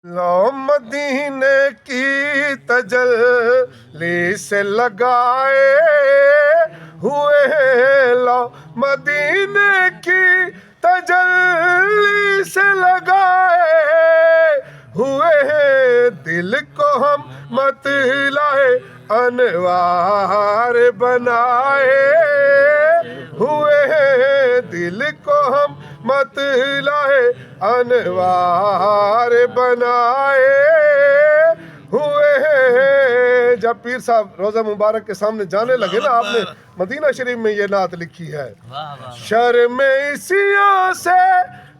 लो मदीने की तजल्ली से लगाए हुए, लो मदीने की तजल्ली से लगाए हुए, दिल को हम मतलाए अनवार बनाए हुए, दिल को हम मतलाए अनवार बनाए हुए। जब पीर साहब रोज़ा मुबारक के सामने जाने लगे ना, आपने मदीना शरीफ में ये नात लिखी है, शर्म इसियों से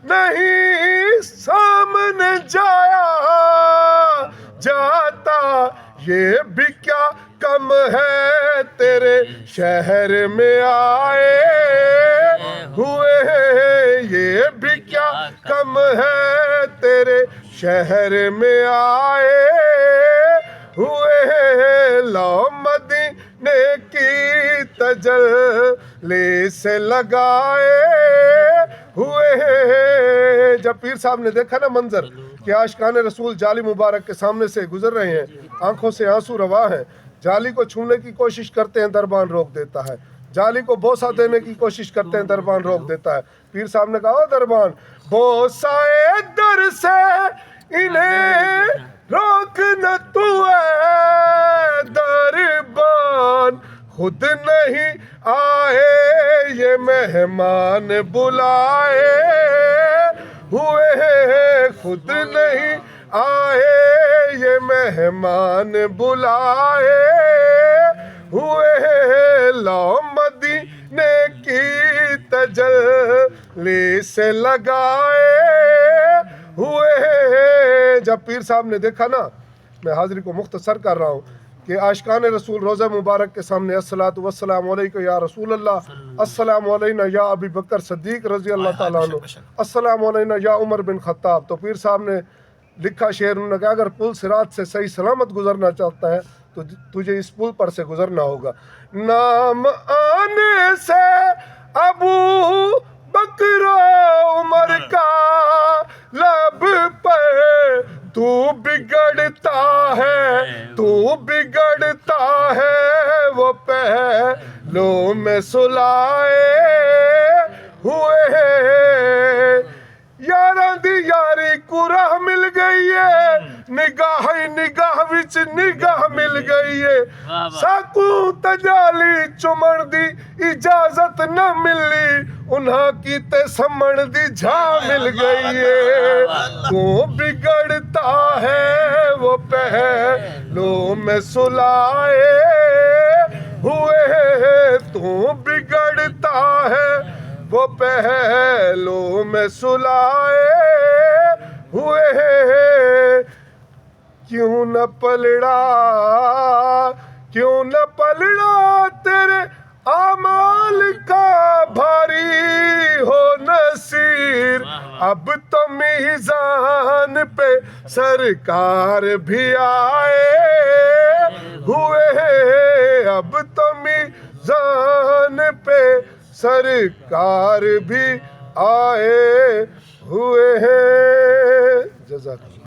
नहीं सामने जाया जाता, ये भी क्या कम है तेरे शहर में आए हुए, ये भी क्या कम है तेरे शहर में आए हुए, लो मदीने की तजल्ली से लगाए हुए। जब पीर साहब ने देखा ना मंजर कि आशिकाने रसूल जाली मुबारक के सामने से गुजर रहे हैं, आंखों से आंसू रवा हैं, जाली को छूने की कोशिश करते हैं, दरबान रोक देता है, जाली को बोसा देने की कोशिश करते हैं, दरबान रोक देता है। पीर साहब ने कहा, दरबान बोसाए दर से इन्हें रोक न तू है दरबान, खुद नहीं आए ये मेहमान बुलाए हुए, खुद नहीं आए ये मेहमान बुलाए हुए, लो मदीने की तजल्ली से लगाए हुए। जब पीर साहब ने देखा ना, मैं हाज़िरी को मुख्तसर कर रहा हूँ कि आशिकान रसूल रोज़ा मुबारक के सामने अस्सलातु वस्सलामु अलैका या रसूल अल्लाह, अस्सलामु अलैना या अबी बकर सिद्दीक़ रज़ी अल्लाह ताला अन्हु, अस्सलामु अलैना या उमर बिन खत्ताब, तो पीर साहब ने लिखा शेर, उन्होंने कहा, अगर पुल सिरात से सही सलामत गुजरना चाहता है तो तुझे इस पुल पर से गुजरना होगा। नाम आने से अबू बकर उमर का लब पर तू बिगड़ता है, तू बिगड़ता है, वो पहलों में सुलाए हुए, यारां दी यारी को राह मिल गई है, निगाह ही निगाह विच निगाह मिल गई है, साकू तजाली चुमण दी इजाजत न मिली, उन्हां की ते समण दी झा मिल गई है, तू बिगड़ता है वो पहलों में सुलाए हुए, तू बिगड़ता है वो पहलों में सुलाए हुए, क्यों न पलड़ा, क्यों न पलड़ा तेरे आमाल का भारी हो नसीर, अब तो मीज़ान पे सरकार भी आए हुए, अब तो मीज़ान पे सरकार भी आए हुए हैं। जज़ाकल्लाह।